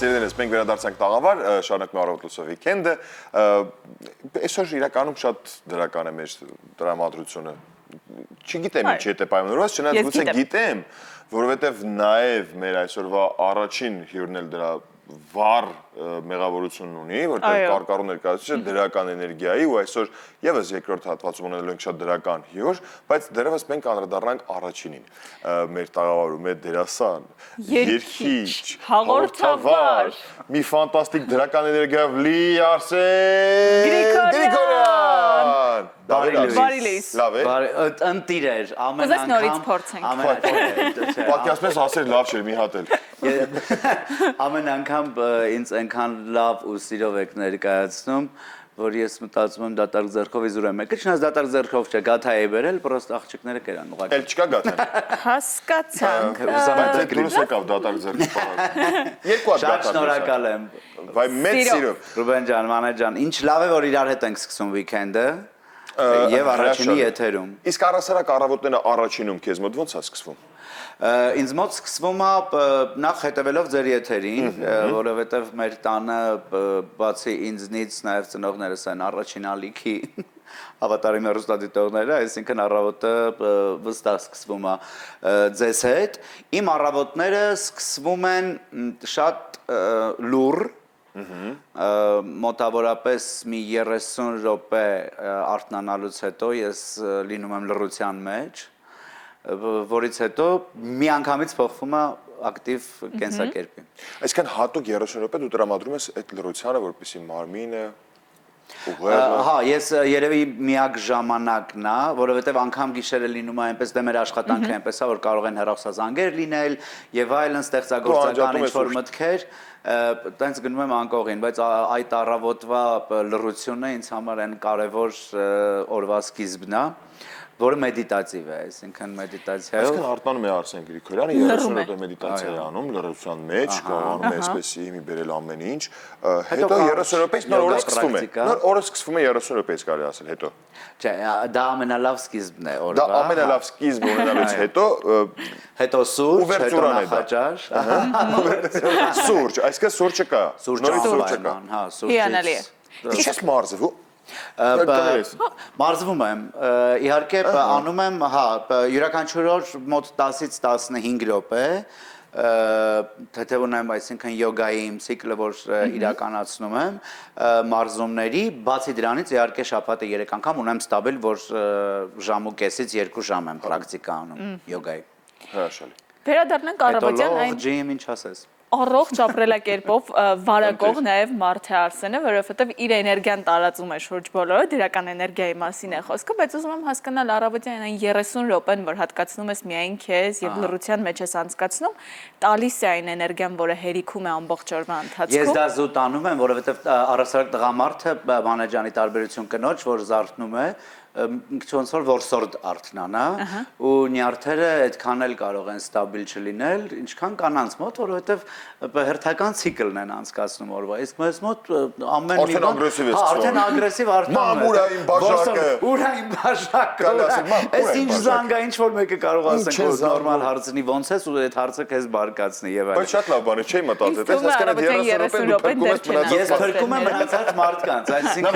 Սիրելիներս, մենք վերադարձանք տաղավար, շարունակում ենք առավոտ լուսով վիկենդը։ Այսօր իրականում շատ դրական է մեր տրամադրությունը։ Չգիտեմ ինչ հետ է պայմանավորված, չնայած գուցե գիտեմ, որովհետև նաև մեր այսօրվա առաջին հյուրն էլ դրա վառ մեղավորություն ունի, որտեղ կարկառու ներկայացուցիչը դրական էներգիայի ու այսօր եւս երկրորդ հատվածում ունենալու ենք շատ դրական հյուր, բայց դեռևս մենք անդրադառնանք առաջինին։ Մեր տաղավարում է դերասան, երգիչ, հաղորդավար, մի ֆանտաստիկ դրական էներգիայով լի Արսեն Գրիգորյան։ Բարի լույս։ Լավ է։ Ընտիր էր, ամեն անգամ։ Պատկասպես ասեր լավ չէր մի հատ էլ։ Ամեն անգամ ինձ այնքան լավ ու սիրով եք ներկայացնում, որ ես մտածում եմ դատարկ ձեռքով իզուր եմ եկել, չնայած դատարկ ձեռքով չէ, գաթա էի բերել, պրոստ աղջիկները կերան ուղղակի։ Էլ չկա գաթա։ Հասկացանք։ Բայց դուրս եկավ դատարկ ձեռքով պահած։ Երկու հատ Շատ շնորհակալ եմ։ Վայ մեծ սիրով։ Ռուբեն ջան, մանե ջան, ինչ լավ է որ իրար հետ ենք սկսում վիկենդը եւ առաջինի եթերում։ Իսկ առասարակ առավոտները առաջինում քեզ մոտ ո՞նց է սկսվում։ Ինձ մոտ սկսվում է նախ հետևելով ձեր եթերին, որովհետև մեր տանը բացի ինձնից նաև ծնողներս են առաջին ալիքի հավատարիմ հեռուստադիտողները, այսինքն առավոտը վստահ սկսվում է ձեզ հետ։ Իմ առավոտները սկսվում են շատ լուռ, մոտավորապես մի 30 րոպե արթնանալուց հետո ես լինում եմ լռության մեջ, որից հետո միանգամից փոխվում է ակտիվ կենսակերպի։ Այսինքն հատուկ 30 րոպե դու տրամադրում ես այդ լռությանը, որպեսզի մարմինը Հա, ես երևի միակ ժամանակն է, որովհետև անգամ գիշերը լինում է այնպես դե մեր աշխատանքը այնպես է, որ կարող են հեռախոսազանգեր լինել եւ այլն ստեղծագործական ինչ-որ մտքեր, տենց գնում եմ անկողին, բայց այդ առավոտվա լռությունը ինձ համար այն կարևոր օրվա սկիզբն է, որը մեդիտատիվ է, այսինքն մեդիտացիայով։ Այսինքն արտանում է Արսեն Գրիգորյանը 30 րոպե մեդիտացիա է անում լռության մեջ, կարողանում է այսպես հիմի բերել ամեն ինչ, հետո 30 րոպեից նոր օրը սկսվում է։ Նոր օրը սկսվում է 30 րոպեից կարելի ասել հետո։ Չէ, դա ամենալավ սկիզբն է օրվա։ Դա ամենալավ սկիզբը ունենալուց հետո սուրճ, հետո նախաճաշ։ Սուրճ, այսինքն սուրճը կա։ Նորից սուրճ կա, հա, սուրճ։ Հիանալի է։ Ինչ ես մարզվում։ Մարզվում եմ, իհարկե անում եմ, հա, յուրաքանչյուր օր մոտ 10-ից 15 րոպե, թեթև ունեմ, այսինքն յոգայի իմ ցիկլը, որ իրականացնում եմ, մարզումների, բացի դրանից իհարկե շաբաթը 3 անգամ ունեմ ստաբիլ, որ ժամ ու կեսից 2 ժամ եմ պրակտիկա անում յոգայի։ Հրաշալի։ Վերադառնանք առավոտյան այն ջիմ ինչ ասես։ Առողջ ապրելակերպով վարակող նաև մարդ է Արսենը, որովհետև իր էներգիան տարածում է շուրջ բոլորը, դրական էներգիայի մասին է խոսքը, բայց ուզում եմ հասկանալ առավոտյան այն 30 րոպեն, որ հատկացնում ես միայն քեզ եւ լռության մեջ ես անցկացնում, տալիս է այն էներգիան, որը հերիքում է ամբողջ օրվա ընթացքում։ Ես դա զուտ անում եմ, որովհետև առասարակ տղամարդը մանեջանի տարբերություն կնոջ, որ զարթնում է, ոնց որ որսորդ արթնանա ու նյարդերը այդքան էլ կարող են ստաբիլ չլինել, ինչքան կանանց մոտ, որովհետև հերթական ցիկլն են անցկացնում օրվա։ Իսկ մեզ մոտ ամեն մի բան արդեն ագրեսիվ արթնանում է։ Ուրա իմ բաժակը։ Այս ինչ զանգա, ինչ որ մեկը կարող ասենք, որ նորմալ հարցնի ոնց ես ու այդ հարցը քեզ բարկացնի եւ այլն։ Բայց շատ լավ բան է, չէի մտածել։ Այս հասկանա 30 րոպե դու փրկում ես մնացած մարդ։ Ես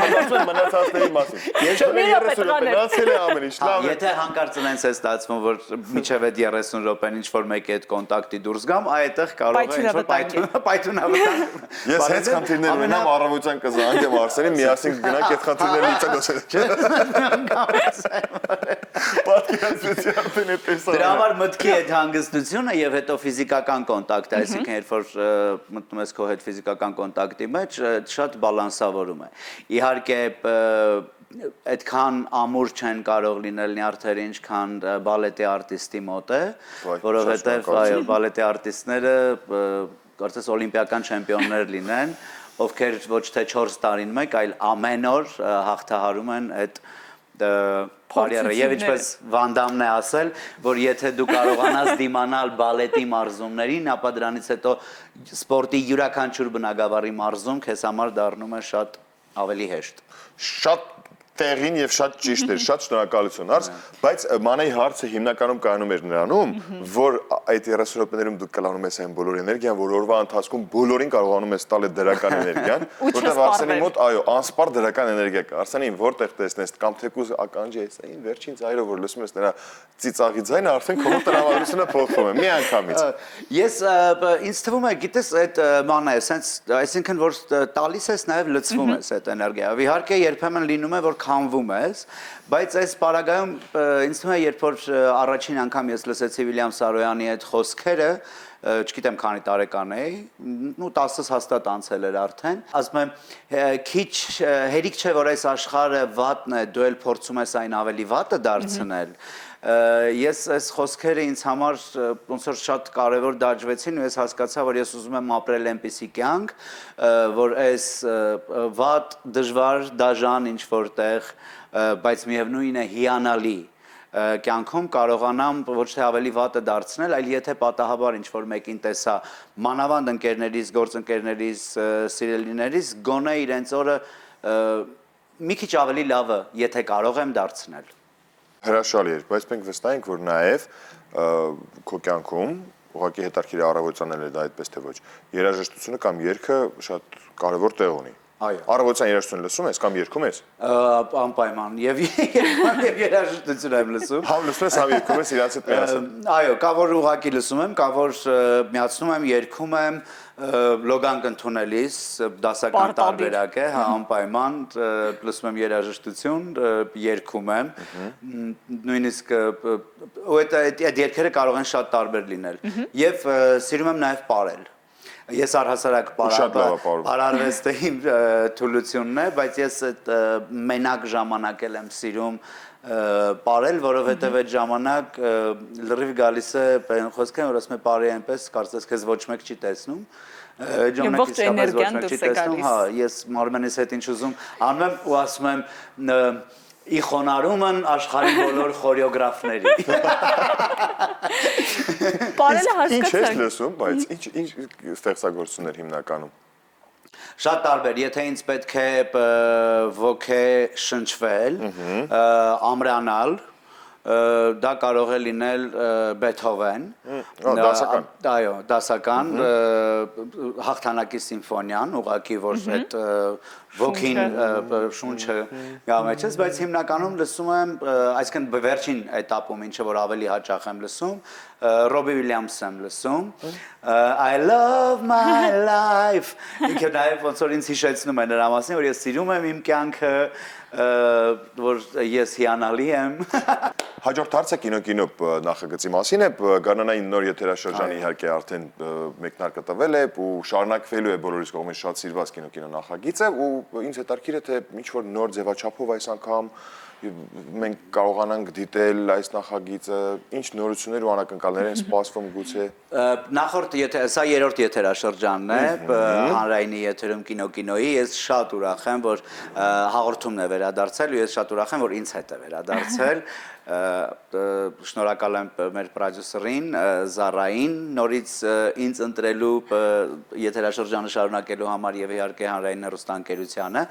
փրկում եմ մնացածների մասին։ Ես 30 րոպե մնացել է ամեն ինչ, լավ է։ Եթե հանկարծ ունեն ցես ստացվում, որ միջև այդ 30 րոպեն ինչ որ մեկի հետ կոնտակտի դուրս գամ, այդտեղ կարող է ինչ որ պայթունավտանգ։ Ես հենց խնդիրներ ունենամ առավոտյան կզանգեմ Արսենին, միասին գնանք այդ խնդիրները լուծել։ Դրա համար մտքի այդ հանգստությունը եւ հետո ֆիզիկական կոնտակտը, այսինքն երբ որ մտնում ես քո հետ ֆիզիկական կոնտակտի մեջ, շատ բալանսավորում է։ Իհարկե այդքան ամուր չեն կարող լինել նյարդերը, ինչքան բալետի արտիստի մոտ է, որովհետև այո, բալետի արտիստները կարծես օլիմպիական չեմպիոններ լինեն, ովքեր ոչ թե 4 տարին մեկ, այլ ամեն օր հաղթահարում են այդ բարիերը եւ ինչպես Վանդամն է ասել, որ եթե դու կարողանաս դիմանալ բալետի մարզումներին, ապա դրանից հետո սպորտի յուրաքանչյուր բնագավառի մարզում քեզ համար դառնում է շատ ավելի հեշտ։ Շատ տեղին եւ շատ ճիշտ էր, շատ շնորհակալություն արս, բայց մանեի հարցը հիմնականում կայանում էր նրանում, որ այդ 30 րոպեներում դուք կլանում ես այն բոլոր էներգիան, որ օրվա ընթացքում բոլորին կարողանում ես տալ այդ դրական էներգիան, որտեղ Արսենի մոտ, այո, անսպար դրական էներգիա կա։ Արսենին որտեղ տեսնես կամ թեկուզ ականջի ես այն վերջին ձայնը, որ լսում ես նրա ծիծաղի ձայնը, արդեն քո տրամադրությունը փոխվում է մի անգամից։ Ես ինձ թվում է, գիտես, այդ բանը է, այսինքն որ տալիս ես նաև լցվում ես այդ էներգիայով։ Իհարկե երբեմն լինում է, որ քամվում ես, բայց այս պարագայում ինձ թվում է, երբ որ առաջին անգամ ես լսեցի Վիլյամ Սարոյանի այդ խոսքերը, չգիտեմ քանի տարեկան էի, ու 10-ս հաստատ անցել էր արդեն, ասում եմ, քիչ հերիք չէ, որ այս աշխարհը վատն է, դու էլ փորձում ես այն ավելի վատը դարձնել։ Ես այս խոսքերը ինձ համար ոնց որ շատ կարևոր դաջվեցին ու ես հասկացա, որ ես ուզում եմ ապրել այնպիսի կյանք, որ այս վատ, դժվար, դաժան ինչ որտեղ, բայց միևնույն է հիանալի կյանքում կարողանամ ոչ թե ավելի վատը դարձնել, այլ եթե պատահաբար ինչ-որ մեկին տեսա մանավանդ ընկերներից, գործընկերներից, սիրելիներից, գոնե իրենց օրը մի քիչ ավելի լավը, եթե կարող եմ դարձնել։ Հրաշալի էր, բայց մենք վստահ ենք, որ նաև քո կյանքում ուղղակի հետաքրքիր առավոտյանն է դա այդպես թե ոչ։ Երաժշտությունը կամ երգը շատ կարևոր տեղ ունի։ Այո։ Առավոտյան երաժշտություն լսում ես կամ երգում ես։ Անպայման եւ երաժշտություն եմ լսում։ Համ լսում ես, համ երգում ես իրանց հետ միասին։ Այո, կա որ ուղղակի լսում եմ, կա որ միացնում եմ, երգում եմ, լոգանք ընդունելիս դասական տարբերակ է, հա, անպայման լսում եմ երաժշտություն, երգում եմ, նույնիսկ այդ երգերը կարող են շատ տարբեր լինել եւ սիրում եմ նաեւ պարել։ Ես առհասարակ պարարվեստը իմ թուլությունն է, բայց ես այդ մենակ ժամանակ եմ սիրում պարել, որովհետև այդ ժամանակ լրիվ գալիս է այն խոսքն, որ ասում է պարի այնպես, կարծես քեզ ոչ մեկ չի տեսնում։ Ողջ էներգիան դուրս է գալիս։ Հա, ես Մարմենիս հետ ինչ ուզում անում եմ ու ասում եմ ի խոնարհումն աշխարհի բոլոր խորեոգրաֆների։ Պարելը հասկացանք։ Ինչ ես լսում, բայց ինչ ստեղծագործություններ հիմնականում։ Շատ տարբեր, եթե ինձ պետք է ոգե շնչվել, ամրանալ, դա կարող է լինել Բեթհովեն, դասական։ Այո, դասական, հաղթանակի սիմֆոնիան, ուղղակի որ այդ ոգին շունչը գամեջես, բայց հիմնականում լսում եմ, այսինքն վերջին էտապում, ինչը որ ավելի հաճախ եմ լսում, Ռոբի Վիլյամսն եմ լսում, I love my life, ինքը նաև ոնց որ ինձ հիշեցնում է նրա մասին, որ ես սիրում եմ իմ կյանքը, որ ես հիանալի եմ։ Հաջորդ հարցը կինո նախագծի մասին է, Գարնանային նոր եթերաշրջանի իհարկե արդեն մեկնարկը տվել է ու շարունակվելու է բոլորիս կողմից շատ սիրված կինո նախագիծը ու ինձ հետաքրքիր է թե ինչ որ նոր ձևաչափով այս անգամ մենք կարողանանք դիտել այս նախագիծը, ինչ նորություններ ու անակնկալներ են սպասվում գուցե։ Նախորդ սա երրորդ եթերաշրջանն է հանրայինի եթերում կինոյի, ես շատ ուրախ եմ, որ հաղորդումն է վերադարձել ու ես շատ ուրախ եմ, որ ինձ հետ է վերադարձել։ Շնորհակալ եմ մեր պրոդյուսերին Զարային նորից ինձ ընտրելու եթերաշրջանը շարունակելու համար եւ իհարկե հանրային հեռուստաընկերությանը,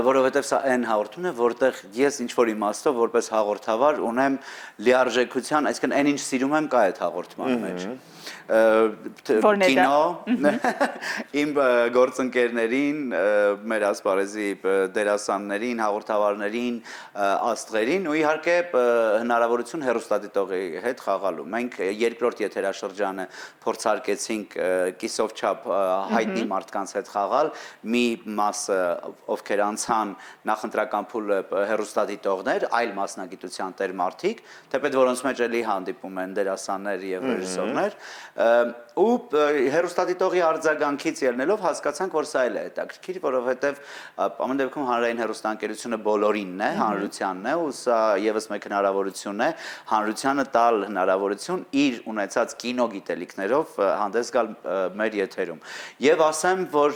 որովհետեւ սա այն հաղորդումն է, որտեղ ես ինչ որ իմաստով որպես հաղորդավար ունեմ լիարժեքության, այսինքն այն ինչ սիրում եմ կա այդ հաղորդման մեջ։ Կինո, իմ գործընկերներին, մեր ասպարեզի դերասաններին, հաղորդավարներին, աստղերին ու իհարկե հնարավորություն հեռուստադիտողի հետ խաղալու։ Մենք երկրորդ եթերաշրջանը փորձարկեցինք կիսով չափ հայտնի մարդկանց հետ խաղալ, մի մասը ովքեր անցան նախընտրական փուլը հեռուստադիտողներ, այլ մասնագիտության տեր մարդիկ, թեպետ որոնց մեջ էլի հանդիպում են դերասաններ եւ ռեժիսորներ, ու հեռուստադիտողի արձագանքից ելնելով հասկացանք, որ սա էլ է հետաքրքիր, որովհետև ամեն դեպքում հանրային հեռուստաընկերությունը բոլորինն է, հանրությանն է, ու սա եւս մեկ հնարավորություն է հանրությանը տալ հնարավորություն իր ունեցած կինոգիտելիքներով հանդես գալ մեր եթերում։ Եվ ասեմ, որ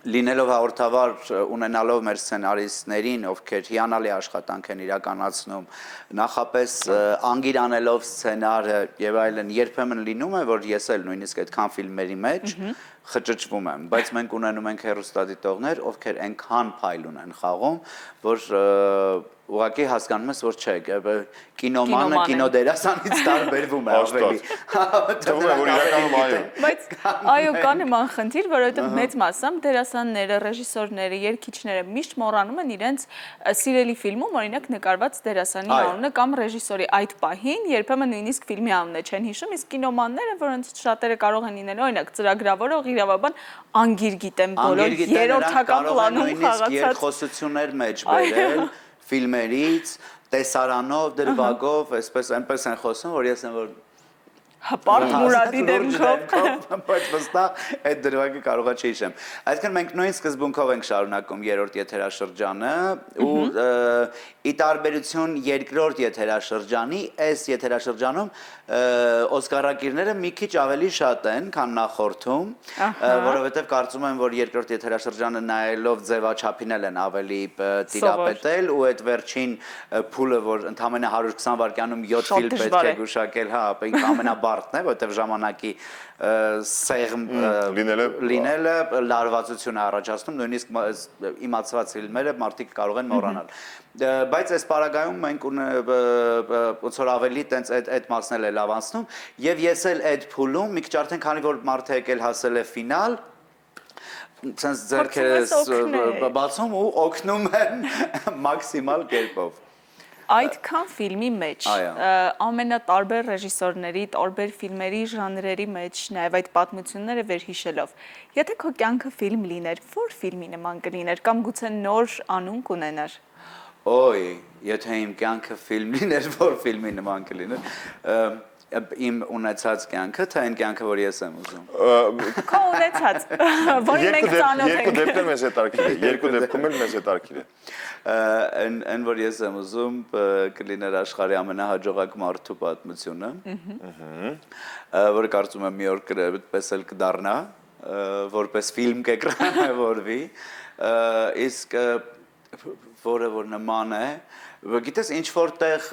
լինելով հաղորդավար ունենալով մեր սցենարիստներին, ովքեր հիանալի աշխատանք են իրականացնում, նախապես անգիր անելով սցենարը եւ այլն, երբեմն լինում է, որ ես էլ նույնիսկ այդքան ֆիլմերի մեջ խճճվում եմ, բայց մենք ունենում ենք հեռուստադիտողներ, ովքեր այնքան փայլ ունեն խաղում, որ ուղղակի հասկանում ես, որ չէ, կինոմանը կինոդերասանից տարբերվում է ավելի։ Թվում է, որ իրականում այո։ Բայց այո, կա նման խնդիր, որովհետև մեծ մասամբ դերասանները, ռեժիսորները, երգիչները միշտ մոռանում են իրենց սիրելի ֆիլմում, օրինակ նկարված դերասանի անունը կամ ռեժիսորի այդ պահին, երբեմն նույնիսկ ֆիլմի անունը չեն հիշում, իսկ կինոմանները, որոնց շատերը կարող են լինել, օրինակ ծրագրավորող, իրավաբան, անգիր գիտեն բոլոր երրորդական պլանում խաղացած երկխոսություններ մեջ բերել ֆիլմերից, տեսարանով, դրվագով, այնպես են խոսում, որ ես եմ որ հպարտ Մուրադի դեմքով, բայց վստահ այդ դրվագը կարողա չհիշեմ։ Այսինքն մենք նույն սկզբունքով ենք շարունակում երրորդ եթերաշրջանը ու ի տարբերություն երկրորդ եթերաշրջանի, այս եթերաշրջանում օսկարակիրները մի քիչ ավելի շատ են, քան նախորդում, որովհետև կարծում եմ, որ երկրորդ եթերաշրջանը նայելով ձևաչափին են ավելի տիրապետել ու այդ վերջին փուլը, որ ընդամենը 120 վայրկյանում 7 ֆիլմ պետք է գուշակել, հա, ամենաբարդն է, որովհետև ժամանակի սեղմ լինելը լարվածություն է առաջացնում, նույնիսկ իմացված ֆիլմերը մարդիկ կարող են մոռանալ։ Բայց այս պարագայում մենք ոնց որ ավելի տենց այդ մասն էլ է լավ անցնում եւ ես էլ այդ փուլում մի քիչ արդեն քանի որ մարդը եկել հասել է ֆինալ ցած ձեռքերս բացում ու օգնում են մաքսիմալ կերպով Այդքան ֆիլմի մեջ ամենատարբեր ռեժիսորների, տարբեր ֆիլմերի ժանրերի մեջ նաև այդ պատմությունները վերհիշելով, եթե քո կյանքը ֆիլմ լիներ, որ ֆիլմի նման կլիներ կամ գուցե նոր անուն կունենար։ Ոյ, եթե իմ կյանքը ֆիլմ լիներ, որ ֆիլմի նման կլիներ, իմ ունեցած կյանքը, թե այն կյանքը, որ ես եմ ուզում։ Քո ունեցած, որին մենք ծանոթ ենք։ Երկու դեպքում մեզ հետարքիր է, երկու դեպքում էլ մեզ հետարքիր է։ Այն որ ես եմ ուզում կլիներ աշխարհի ամենահաջողակ մարդու պատմությունը, որը կարծում եմ մի օր այդպես էլ կդառնա, որպես ֆիլմ կէկրանավորվի, իսկ որը որ նման է, գիտես ինչ որտեղ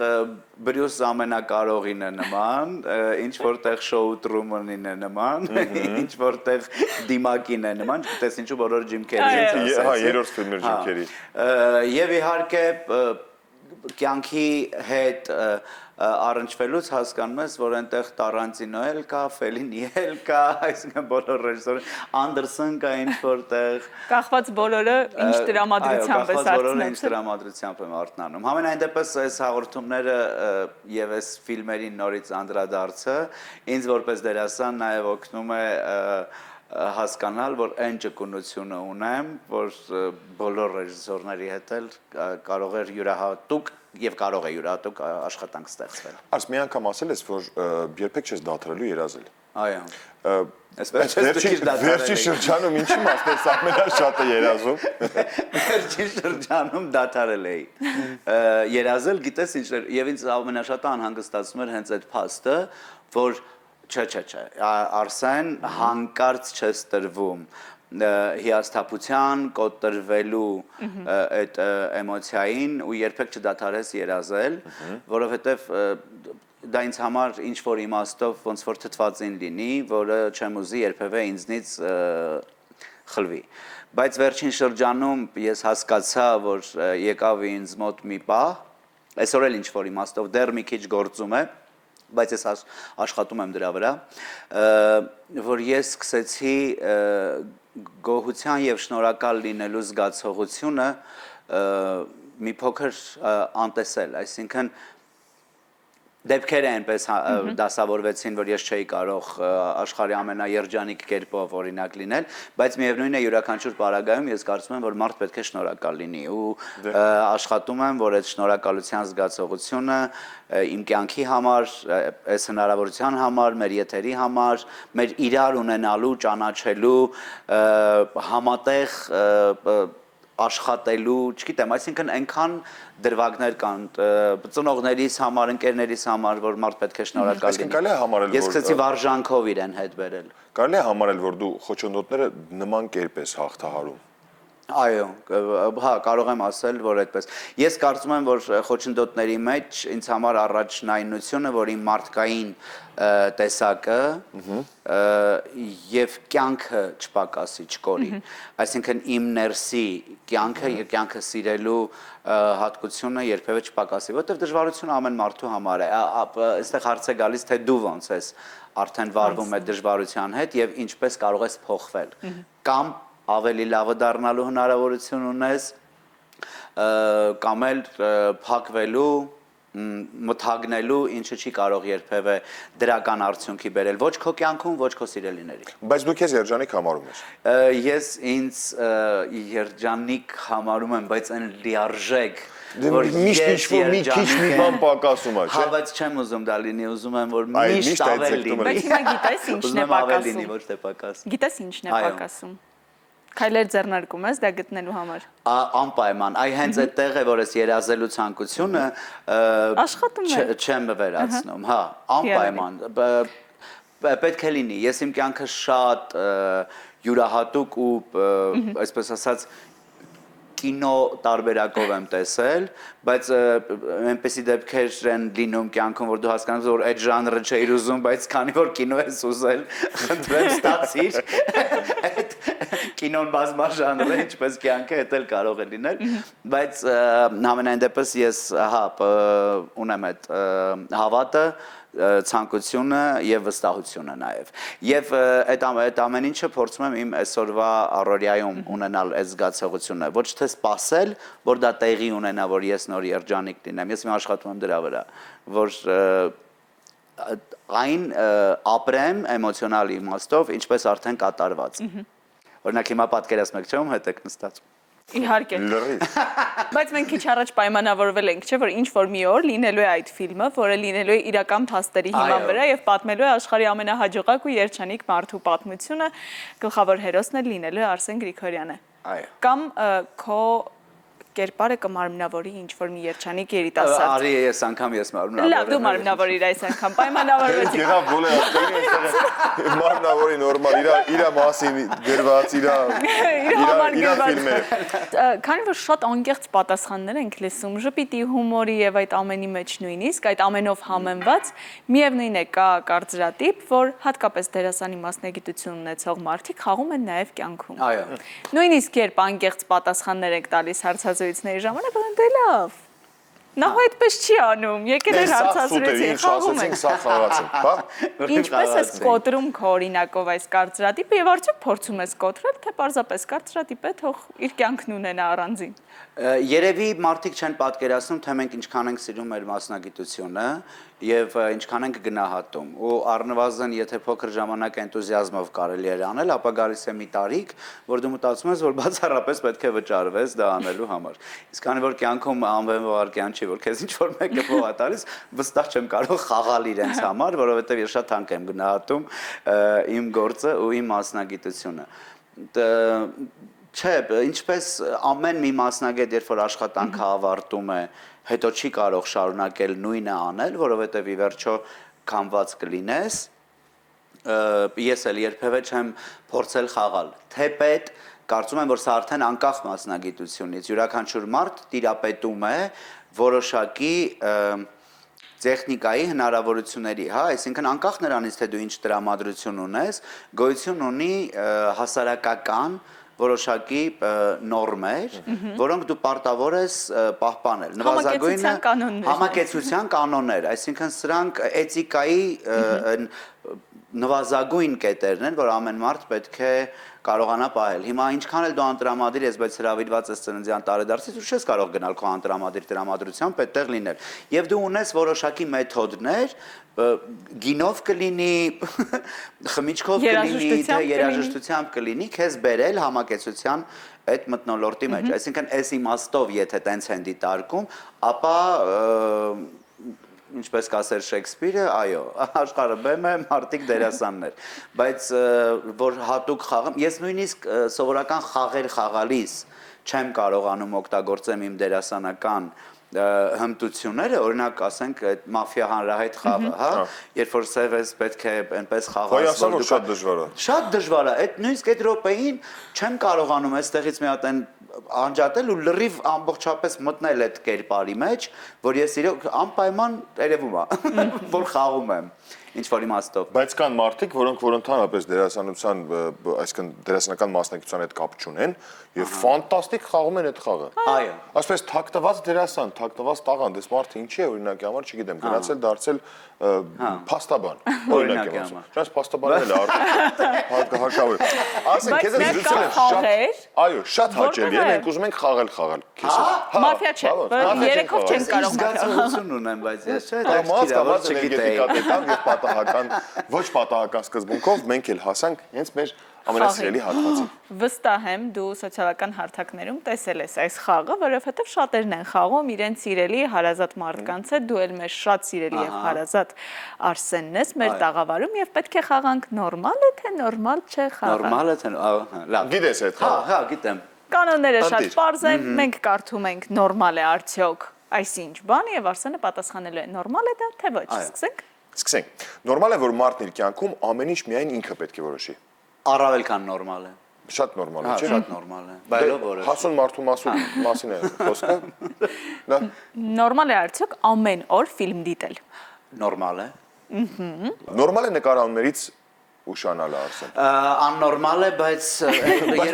Բրյուս ամենակարողին է նման, ինչ որտեղ Շոու Տրումենին է նման, ինչ որտեղ Դիմակին է նման, գիտես ինչու բոլորը Ջիմ Քերին են, հա, երրորդ ֆիլմը Ջիմ Քերի։ Եվ իհարկե կյանքի հետ առնչվելուց հասկանում ես, որ այնտեղ Տարանտինո էլ կա, Ֆելինի էլ կա, այսինքն բոլոր ռեժիսորները, Անդերսոն կա ինչ որտեղ։ Կախված բոլորը ինչ տրամադրությամբ է բոլորը ինչ տրամադրությամբ եմ արթնանում։ Համենայն դեպս այս հաղորդումները եւ այս ֆիլմերի նորից անդրադարձը ինձ որպես դերասան նաեւ օգնում է հասկանալ, որ այն ճկունությունը ունեմ, որ բոլոր ռեժիսորների հետ էլ կարող է յուրահատուկ եւ կարող է յուրահատուկ աշխատանք ստեղծվել։ Արս մի անգամ ասել ես, որ երբեք չես դադարելու երազել։ Այո։ Վերջին շրջանում ինչի մասն ես ամենաշատը երազում։ Վերջին շրջանում դադարել էի։ Երազել, գիտես ինչ, եւ ինձ ամենաշատը անհանգստացնում էր հենց այդ փաստը, որ չէ, Արսեն հանկարծ չես տրվում հիասթափության, կոտրվելու այդ էմոցիային ու երբեք չդադարես երազել, որովհետև դա ինձ համար ինչ որ իմաստով ոնց որ թթվածին լինի, որը չեմ ուզի երբևէ ինձնից խլվի։ Բայց վերջին շրջանում ես հասկացա, որ եկավ ինձ մոտ մի պահ, այսօր էլ ինչ որ իմաստով դեռ մի քիչ գործում է, բայց ես աշխատում եմ դրա վրա, որ ես սկսեցի գոհության եւ շնորհակալ լինելու զգացողությունը մի փոքր անտեսել, այսինքն դեպքերը այնպես դասավորվեցին, որ ես չէի կարող աշխարհի ամենաերջանիկ կերպով օրինակ լինել, բայց միևնույն է յուրաքանչյուր պարագայում ես կարծում եմ, որ մարդ պետք է շնորհակալ լինի ու աշխատում եմ, որ այդ շնորհակալության զգացողությունը իմ կյանքի համար, այս հնարավորության համար, մեր եթերի համար, մեր իրար ունենալու, ճանաչելու, համատեղ աշխատելու, չգիտեմ, այսինքն այնքան դրվագներ կան ծնողներիս համար, ընկերներիս համար, որ մարդ պետք է շնորհակալ լինի։ Ես սկսեցի վարժանքով իրեն հետ բերել։ Կարելի է համարել, որ դու խոչընդոտները նման կերպ ես հաղթահարում։ Այո, հա, կարող եմ ասել, որ այդպես։ Ես կարծում եմ, որ խոչընդոտների մեջ ինձ համար առաջնայնությունը, որ իմ մարդկային տեսակը եւ կյանքը չպակասի, չկորի։ Այսինքն իմ ներսի կյանքը սիրելու հատկությունը երբևէ չպակասի, որովհետեւ դժվարությունը ամեն մարդու համար է։ Այստեղ հարց է գալիս, թե դու ոնց ես արդեն վարվում այդ դժվարության հետ եւ ինչպես կարող ես փոխվել։ Կամ ավելի լավը դառնալու հնարավորություն ունես կամ էլ փակվելու մթագնելու, ինչը չի կարող երբևէ դրական արդյունքի բերել ոչ քո կյանքում, ոչ քո սիրելիների։ Բայց դու քեզ երջանիկ համարում ես։ Ես ինձ երջանիկ համարում եմ, բայց այն լիարժեք Միշտ մի քիչ մի բան պակասում է, չէ՞։ Հա, բայց չեմ ուզում դա լինի, ուզում եմ որ միշտ ավելի լինի։ Բայց հիմա գիտես ինչն է պակասում։ Ոչ թե պակասում։ Գիտես ինչն է պակասում։ Քայլեր ձեռնարկում ես դա գտնելու համար։ Անպայման, այ հենց այդտեղ է որ ես երազելու ցանկությունը աշխատում է։ Չեմ վերացնում, հա, անպայման։ Պետք է լինի, ես իմ կյանքը շատ յուրահատուկ ու այսպես ասած կինո տարբերակով եմ տեսել, բայց այնպեսի դեպքեր են լինում կյանքում, որ դու հասկանում ես, որ այդ ժանրը չէիր ուզում, բայց քանի որ կինո ես ուզել, խնդրեմ ստացիր, այդ կինոն բազմաժանր է, ինչպես կյանքը, դա էլ կարող է լինել, բայց համենայն դեպս ես ունեմ այդ հավատը, ցանկությունը եւ վստահությունը նաեւ եւ այդ ամեն ինչը փորձում եմ իմ այսօրվա առօրյայում ունենալ այս զգացողությունը ոչ թե սпасել որ դա տեղի ունենա որ ես նոր երջանիկ լինեմ ես իմ աշխատում եմ դրա վրա որ այն ապրեմ էմոցիոնալ իմաստով ինչպես արդեն կատարված օրինակ հիմա պատկերացնում եք չէ՞ ում հետ եք նստած Իհարկե։ Բայց մենք քիչ առաջ պայմանավորվել ենք, չէ՞ որ ինչ որ մի օր լինելու է այդ ֆիլմը, որը լինելու է իրական փաստերի հիման վրա եւ պատմելու է աշխարհի ամենահաջողակ ու երջանիկ մարդու պատմությունը, գլխավոր հերոսն է լինելու է Արսեն Գրիգորյանը։ Այո։ Կամ քո կերպարը կմարմնավորի ինչ որ մի երջանիկ երիտասարդ։ Արի ես անգամ ես մարմնավորեմ։ Լավ, դու մարմնավորիր այս անգամ պայմանավորվեցի։ Եղավ բոլորը այստեղ մարմնավորի նորմալ իր մասին գրված իր ֆիլմը։ Քանի որ շատ անկեղծ պատասխաններ ենք լսում, ժպիտի հումորի եւ այդ ամենի մեջ նույնիսկ այդ ամենով համեմված, միևնույն է կա կարծրատիպ, որ հատկապես դերասանի մասնագիտություն ունեցող մարդիկ խաղում են նաեւ կյանքում։ Այո։ Նույնիսկ երբ անկեղծ պատասխաններ եք տալիս հարցազրույցների ժամանակ, դե լավ։ Նա այդպես չի անում, եկել էր հարցազրույցի, խաղում ենք։ Սա խաղացինք, հա։ Ինչպես ես կոտրում քո օրինակով այս կարծրատիպը եւ արդյոք փորձում ես կոտրել, թե պարզապես կարծրատիպ է, թող իր կյանքն ունենա առանձին։ Երևի մարդիկ չեն պատկերացնում, թե մենք ինչքան ենք սիրում մեր մասնագիտությունը եւ ինչքան ենք գնահատում։ Ու առնվազն, եթե փոքր ժամանակ էնտուզիազմով կարելի է անել, ապա գալիս է մի տարիք, որ դու մտածում ես, որ բացառապես պետք է վճարվես դա անելու համար։ Իսկ քանի որ կյանքում անվեհվարքյան չի, որ քեզ ինչ որ մեկը փող է տալիս, վստահ չեմ կարող խաղալ իրենց համար, որովհետեւ ես շատ թանկ եմ գնահատում իմ գործը ու իմ մասնագիտությունը։ Չէ, ինչպես ամեն մի մասնագետ, երբ որ աշխատանքը ավարտում է, հետո չի կարող շարունակել նույնը անել, որովհետև ի վերջո քամված կլինես, ես էլ երբևէ չեմ փորձել խաղալ։ Թեպետ կարծում եմ, որ սա արդեն անկախ մասնագիտությունից, յուրաքանչյուր մարդ տիրապետում է որոշակի տեխնիկայի հնարավորությունների, հա, այսինքն անկախ նրանից, թե դու ինչ տրամադրություն ունես, գոյություն ունի հասարակական որոշակի նորմեր, որոնք դու պարտավոր ես պահպանել։ Նվազագույնը համակեցության կանոններ, այսինքն սրանք էթիկայի նվազագույն կետերն են, որ ամեն մարդ պետք է կարողանա պահել։ Հիմա ինչքան էլ դու անտրամադիր ես, բայց հրավիրված ես ծննդյան տարեդարձից, ու չես կարող գնալ քո անտրամադիր տրամադրությամբ այդտեղ լինել։ Եվ դու ունես որոշակի մեթոդներ, գինով կլինի, խմիչքով կլինի, թե երաժշտությամբ կլինի, քեզ բերել համակեցության այդ մթնոլորտի մեջ։ Այսինքն այս իմաստով, եթե տենց են դիտարկում, ապա ինչպես կասեր Շեքսպիրը, այո, աշխարհը բեմ է, մարդիկ դերասաններ, բայց որ հատուկ խաղում, ես նույնիսկ սովորական խաղեր խաղալիս չեմ կարողանում օգտագործեմ իմ դերասանական հմտությունները, օրինակ ասենք այդ մաֆիա հանրահայտ խաղը, հա, երբ որ սև ես պետք է այնպես խաղաս, որ շատ դժվար է։ Շատ դժվար է, այդ նույնիսկ այդ րոպեին չեմ կարողանում այստեղից մի հատ այն անջատել ու լրիվ ամբողջապես մտնել այդ կերպարի մեջ, որ ես իրոք անպայման երևում է, որ խաղում եմ ինչ որ իմաստով։ Բայց կան մարդիկ, որ ընդհանրապես դերասանության, այսինքն դերասանական մասնակցության հետ կապ չունեն եւ ֆանտաստիկ խաղում են այդ խաղը։ Այո։ Ասես թակտված դերասան, թակտված տաղանդ, այս մարդը ինչի է օրինակի համար չգիտեմ, գնացել դարձել փաստաբան, օրինակի համար։ Ճանաչ փաստաբանն էլ հարկավոր։ Ասենք քեզ զրուցել է շատ, այո, շատ հաճելի է, մենք ուզում ենք խաղալ։ Մաֆիա չէ, երեքով չեն կարող զգացողություն ունեմ, բայց ես չէ, կամաց էներգետիկա եւ պատահական, ոչ պատահական սկզբունքով մենք էլ հասանք հենց մեր ամենասիրելի հատվածին։ Վստահ եմ դու սոցիալական հարթակներում տեսել ես այս խաղը, որովհետև շատերն են խաղում իրենց սիրելի հարազատ մարդկանց հետ, դու էլ մեր շատ սիրելի եւ հարազատ Արսենն ես մեր տաղավարում եւ պետք է խաղանք նորմալ է թե նորմալ չէ խաղը։ Նորմալ է թե լավ։ Գիտես այդ խաղը։ Հա, գիտեմ։ Կանոնները շատ պարզ են, մենք կարդում ենք նորմալ է արդյոք այսինչ բան եւ Արսենը պատասխանելու է նորմալ է դա թե ոչ։ Սկսենք։ Սկսենք։ Նորմալ է, որ մարդն իր կյանքում ամեն ինչ միայն ինքը պետք է որոշի։ Առավել քան նորմալ է։ Շատ նորմալ է, չէ՞։ Շատ նորմալ է։ Բայլով որոշ։ Հասուն մարդու մասին է խոսքը։ Դա Նորմալ է արդյոք ամեն օր ֆիլմ դիտել։ Նորմալ է։ նորմալ է նկարահանումներից ուշանալը Արսեն։ Աննորմալ է, բայց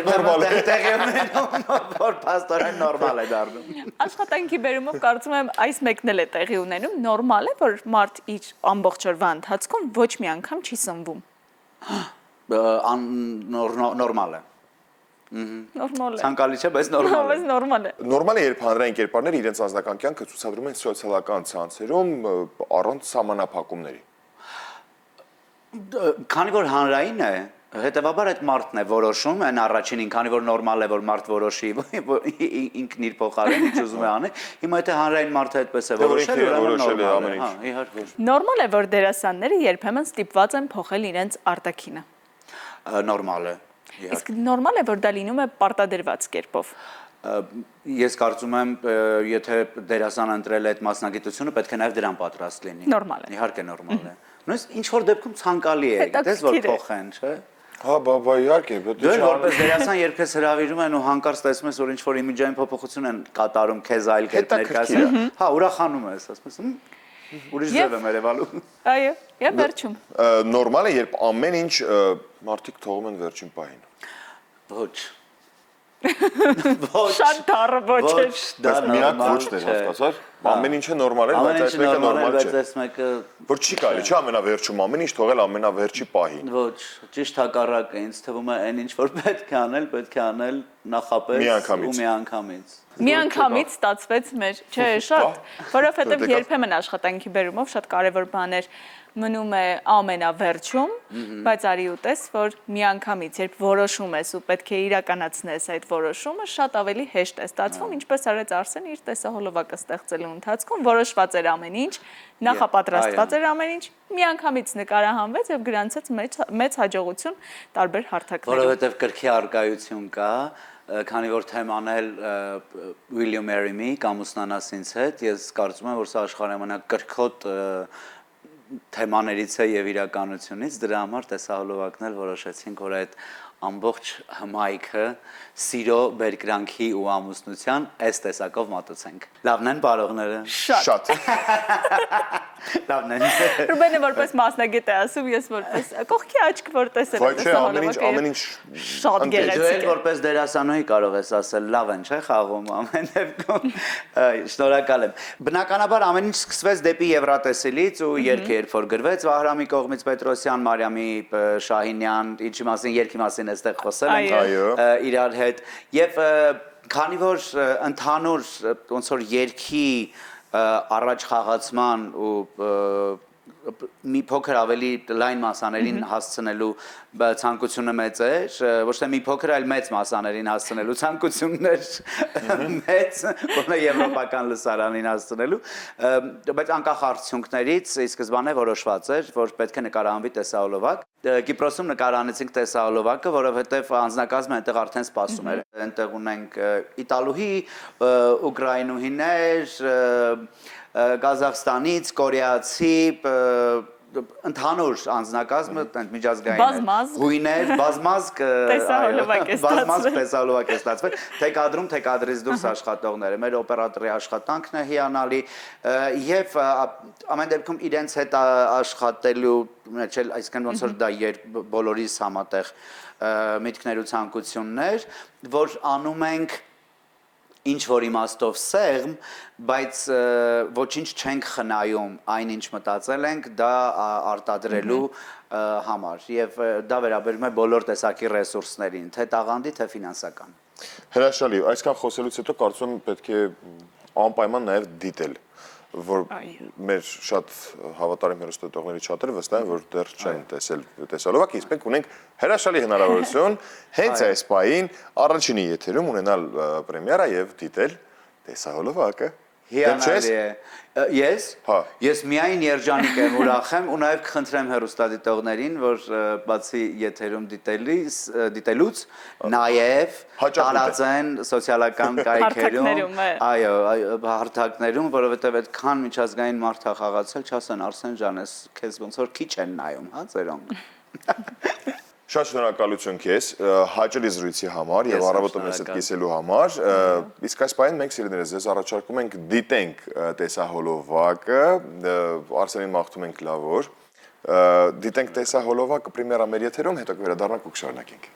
նորմալ է։ տեղի ունենում, որ փաստորեն նորմալ է դառնում։ Աշխատանքի բերումով կարծում եմ այս մեկն էլ է տեղի ունենում, նորմալ է, որ մարդ իր ամբողջ օրվա ընթացքում ոչ մի անգամ չի սնվում։ Նորմալ է։ Նորմալ է։ Ցանկալի չէ, բայց նորմալ է։ Բայց նորմալ է։ Նորմալ է, երբ հանրային կերպարները իրենց անձնական կյանքը ցուցադրում են սոցիալական ցանցերում առանց սահմանափակումների։ Քանի որ հանրային է, հետևաբար այդ մարդն է որոշում, այն առաջինին, քանի որ նորմալ է, որ մարդ որոշի, ինքն իր փոխարեն ինչ ուզում է անի, հիմա եթե հանրային մարդը այդպես է որոշել, ուրեմն նորմալ է, հա, իհարկե։ Նորմալ է, որ դերասանները երբեմն ստիպված են փոխել իրենց արտաքինը։ Նորմալ է։ Իսկ նորմալ է, որ դա լինում է պարտադրված կերպով։ Ես կարծում եմ, եթե դերասան ընտրել է այդ մասնագիտությունը, պետք է նաև դրան պատրաստ լինի։ Նորմալ է։ Իհարկե նորմալ է։ Նույնիսկ ինչ որ դեպքում ցանկալի է, գիտես որ փոխեն, չէ՞։ Հա, բա իհարկե, դու որպես դերասան երբ ես հրավիրում են ու հանկարծ տեսնում ես որ ինչ որ իմիջային փոփոխություն են կատարում քեզ այլ կերպ ներկայացնել, հա, ուրախանում ես, ասում ես, ուրիշ ձև եմ երևալու։ Այո, եւ վերջում։ Նորմալ է, երբ ամեն ինչ մարդիկ թողում են վերջին պահին։ Ոչ։ Շատ դառը ոչ է։ Դա միակ ոչ դեր հասկացար։ Ամեն ինչը նորմալ է, բայց այս մեկը նորմալ չէ։ Բայց այս մեկը Որ չի կարելի, չէ՞ ամենավերջում ամեն ինչ թողել ամենավերջի պահին։ Ոչ, ճիշտ հակառակը, ինձ թվում է այն ինչ որ պետք է անել նախապես ու միանգամից։ Միանգամից ստացվեց մեր, չէ, շատ, որովհետև երբեմն աշխատանքի բերումով շատ կարևոր բաներ մնում է ամենավերջում, բայց արի ուտես, որ միանգամից երբ որոշում ես ու պետք է իրականացնես այդ որոշումը, շատ ավելի հեշտ է ստացվում, ինչպես արեց Արսենը իր տեսահոլովակը ստեղծելու ընթացքում, որոշված էր ամեն ինչ, նախապատրաստված էր ամեն ինչ, միանգամից նկարահանվեց եւ գրանցեց մեծ հաջողություն տարբեր հարթակներում։ Որովհետեւ կրքի արկայություն կա, քանի որ թեման էլ Will you marry me կամ ուսնանաս ինձ հետ, ես կարծում եմ, որ սա աշխարհի ամենակրքոտ թեմաներից է եւ իրականությունից, դրա համար տեսահոլովակն էլ որոշեցինք, որ այդ ամբողջ հմայքը սիրո, բերկրանքի ու ամուսնության այս տեսակով մատուցենք։ Լավն են բարողները։ Շատ։ Լավն են։ Ռուբենը որպես մասնագետ է ասում, ես որպես կողքի աչք որ տեսել եմ տեսահոլովակը։ Ամեն ինչ շատ գեղեցիկ է։ Դու որպես դերասանուհի կարող ես ասել, լավ են, չէ՞, խաղում ամեն դեպքում։ Շնորհակալ եմ։ Բնականաբար ամեն ինչ սկսվեց դեպի Եվրատեսիլից ու երգը երբ որ գրվեց Վահրամի կողմից Պետրոսյան, Մարիամի Շահինյան, ինչի մասին երգի մասին այստեղ խոսել ենք իրար հետ եւ քանի որ ընդհանուր ոնց որ երգի առաջ խաղացման ու մի փոքր ավելի լայն մասաներին հասցնելու ցանկությունը մեծ էր, ոչ թե մի փոքր, այլ մեծ մասաներին հասցնելու ցանկությունն էր մեծ, որը եվրոպական լսարանին հասցնելու, բայց անկախ արդյունքներից ի սկզբանե որոշված էր, որ պետք է նկարահանվի տեսահոլովակ։ Կիպրոսում նկարահանեցինք տեսահոլովակը, որովհետև անձնակազմը այնտեղ արդեն սպասում էր։ Այնտեղ ունենք իտալուհի, ուկրաինուհիներ, Կազախստանից, կորեացի, ընդհանուր անձնակազմը միջազգային հույներ, բազմազգ տեսահոլովակ է ստացվել, թե կադրում, թե կադրից դուրս աշխատողները, մեր օպերատորի աշխատանքն է հիանալի եւ ամեն դեպքում իրենց հետ աշխատելու մեջ էլ այսինքն ոնց որ դա բոլորիս համատեղ միտքներ ու ցանկություններ, որ անում ենք ինչ որ իմաստով սեղմ, բայց ոչինչ չենք խնայում, այնինչ մտածել ենք դա արտադրելու համար եւ դա վերաբերում է բոլոր տեսակի ռեսուրսներին, թե տաղանդի, թե ֆինանսական։ Հրաշալի, այսքան խոսելուց հետո կարծում եմ պետք է անպայման նաեւ դիտել, որ մեր շատ հավատարիմ հեռուստատողների շատերը վստահ են, որ դեռ չեն տեսել տեսահոլովակ, իսկ մենք ունենք հրաշալի հնարավորություն հենց այս պահին առաջինի եթերում ունենալ պրեմիերա եւ դիտել տեսահոլովակը։ Հիանալի է։ Ես միայն երջանիկ եմ, ուրախ եմ ու նաև կխնդրեմ հեռուստադիտողներին, որ բացի եթերում դիտելուց նաև տարածեն սոցիալական կայքերում, այո, հարթակներում, որովհետև այդքան միջազգային մարդ խաղացել, չասեն Արսեն ջան, ես քեզ ոնց որ քիչ են նայում, հա, ծերոնք։ Շատ շնորհակալություն քեզ հաճելի զրույցի համար եւ առավոտը մեզ հետ կիսելու համար։ Իսկ այս պահին մենք սիրելիներս ձեզ առաջարկում ենք դիտենք տեսահոլովակը, Արսենին մաղթում ենք լավ օր։ Դիտենք տեսահոլովակը պրեմիերա մեր եթերում, հետո կվերադառնանք ու կշարունակենք։